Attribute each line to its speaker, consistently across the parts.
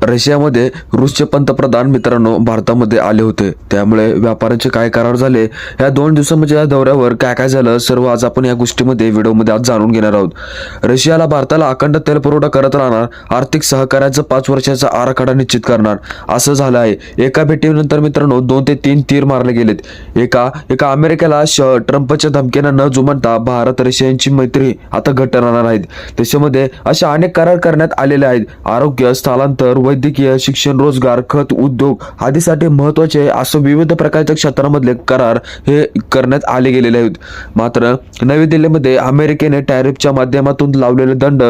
Speaker 1: रशियामध्ये रूसचे पंतप्रधान मित्रांनो भारतामध्ये आले होते, त्यामुळे व्यापाराचे काय करार झाले, या 2 दिवसांमध्ये या दौऱ्यावर काय काय झालं सर्व आज आपण या गोष्टीमध्ये व्हिडिओमध्ये आज जाणून घेणार आहोत. रशियाला भारताला अखंड तेल पुरवठा करत राहणार, आर्थिक सहकार्याचा 5 वर्षाचा आराखडा निश्चित करणार असं झालं आहे. एका भेटीनंतर मित्रांनो 2 ते 3 तीर मारले गेलेत. एका अमेरिकेला ट्रम्पच्या धमकीनं न जुमानता भारत रशियाची मैत्री आता घट्ट राहणार आहेत. देशामध्ये अशा अनेक करार करण्यात आलेले आहेत. आरोग्य, स्थलांतर, वैद्यकीय, शिक्षण, रोजगार, खत, उद्योग आदीसाठी महत्त्वाचे असं विविध प्रकारच्या क्षेत्रांमधले करार हे करण्यात आले गेलेले आहेत. मात्र नवी दिल्लीमध्ये अमेरिकेने टॅरिफच्या माध्यमातून लावलेले दंड,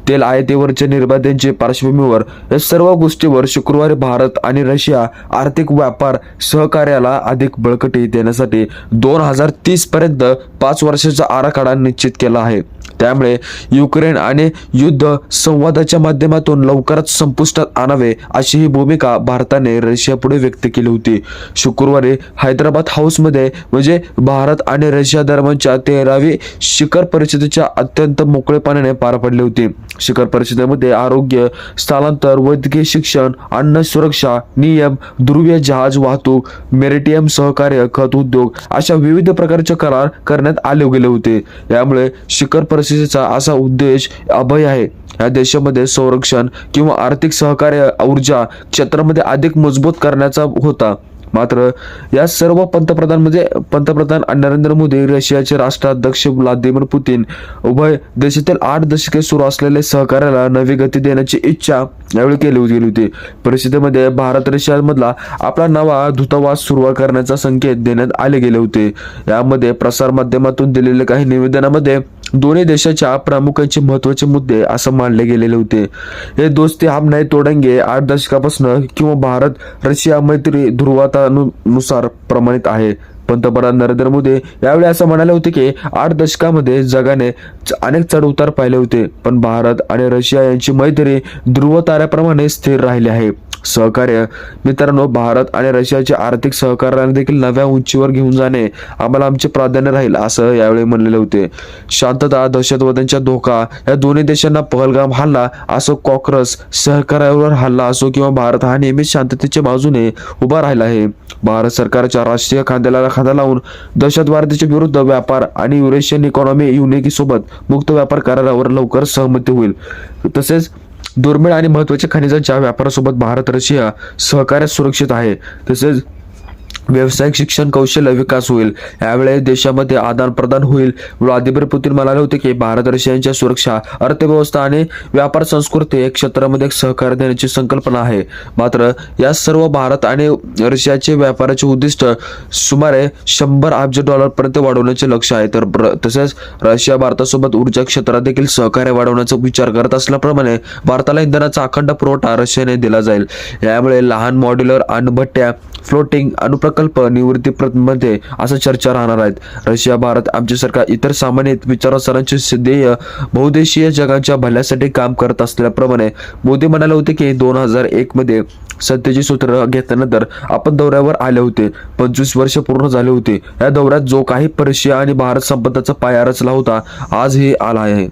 Speaker 1: तेल आयातीवरच्या निर्बंधांच्या पार्श्वभूमीवर या सर्व गोष्टीवर शुक्रवारी भारत आणि रशिया आर्थिक व्यापार सहकार्याला अधिक बळकटी देण्यासाठी 2030 पर्यंत 5 वर्षाचा आराखडा निश्चित केला आहे. त्यामुळे युक्रेन आणि युद्ध संवादाच्या माध्यमातून लवकरच संपुष्टात आणावे अशी ही भूमिका भारताने रशियापुढे व्यक्त केली होती. शुक्रवारी हैदराबाद हाऊसमध्ये म्हणजे भारत आणि रशिया दरम्यानच्या 13वी शिखर परिषदेच्या अत्यंत मोकळेपणाने पार पडली होती. शिखर परिषदेमध्ये आरोग्य, स्थलांतर, वैद्यकीय शिक्षण, अन्न सुरक्षा, नियम, ध्रुवीय जहाज वाहतूक, मेरिटाईम सहकार्य, खत उद्योग अशा विविध प्रकारचे करार करण्यात आले गेले होते. यामुळे शिखर परिषदेचा असा उद्देश अभय आहे या देशामध्ये संरक्षण किंवा आर्थिक सहकार्य ऊर्जा क्षेत्रामध्ये अधिक मजबूत करण्याचा होता. मात्र या सर्व पंतप्रधान नरेंद्र मोदी, रशियाचे राष्ट्राध्यक्ष व्लादिमीर पुतीन उभय देशातील 8 दशके सुरू असलेले सहकार्याला नवी गती देण्याची इच्छा यावेळी केली गेली होती. परिषदेमध्ये भारत रशियामधला आपला नवा दूतावास सुरू करण्याचा संकेत देण्यात आले गेले होते. यामध्ये प्रसार माध्यमातून दिलेल्या काही निवेदनामध्ये दोन्ही देशाच्या प्रमुखांचे महत्त्वाचे मुद्दे असं मानले गेलेले होते. हे दोस्ती हम नहीं तोडेंगे 8 दशकापासून किंवा भारत रशिया मैत्री नुसार प्रमाणित आहे. पंतप्रधान नरेंद्र मोदी यावेळी असं म्हणाले होते की 8 दशकामध्ये जगाने अनेक चढ उतार पाहिले होते, पण भारत आणि रशिया यांची मैत्री ध्रुव ताऱ्याप्रमाणे स्थिर राहिली आहे. सहकार्य मित्रांनो, भारत आणि रशियाचे आर्थिक सहकार्याने देखील नव्या उंचीवर घेऊन जाणे आम्हाला आमचे प्राधान्य राहील असं यावेळी म्हणलेले होते. शांतता, दहशतवाद्यांचा धोका, या दोन्ही देशांना पहलगाम हल्ला असो, कॉक्रस सहकार्यावर हल्ला असो किंवा भारत हा नेहमीच शांततेच्या बाजूने उभा राहिला आहे. भारत सरकारच्या राष्ट्रीय खांद्याला खांदा लावून दहशतवादाच्या विरुद्ध व्यापार आणि युरेशियन इकॉनॉमी युनिटी सोबत मुक्त व्यापार करारावर लवकर सहमती होईल. तसेच दुर्मिळ आणि महत्त्वाच्या खनिजांच्या व्यापारासोबत भारत रशिया सहकार्य सुरक्षित आहे. तसेच व्यावसायिक शिक्षण, कौशल्य विकास होईल. यावेळी देशामध्ये आदान प्रदान होईल. व्लादिमीर पुतीन म्हणाले होते की भारत रशियाच्या सुरक्षा, अर्थव्यवस्था आणि व्यापार संस्कृती या क्षेत्रामध्ये सहकार्य देण्याची संकल्पना आहे. मात्र या सर्व भारत आणि रशियाचे व्यापाराचे उद्दिष्ट सुमारे $100 अब्ज पर्यंत वाढवण्याचे लक्ष्य आहे. तसेच रशिया भारतासोबत ऊर्जा क्षेत्रात देखील सहकार्य वाढवण्याचा विचार करत असल्याप्रमाणे भारताला इंधनाचा अखंड पुरवठा रशियाने दिला जाईल. यामुळे लहान मॉड्युलर अणुभट्ट्या, फ्लोटिंग अणुप्रकल्प, निवृत्तीमध्ये असं चर्चा राहणार आहेत. रशिया, भारत आमच्यासारखा इतर सामान्य विचारसरणाचे ध्येय बहुदेशीय जगाच्या भल्यासाठी काम करत असल्याप्रमाणे मोदी म्हणाले होते की 2001 मध्ये सत्तेची सूत्र घेतल्यानंतर आपण दौऱ्यावर आले होते. 25 वर्ष पूर्ण झाले होते. या दौऱ्यात जो काही रशिया आणि भारत संबंधाचा पाया रचला होता आज हे आला आहे.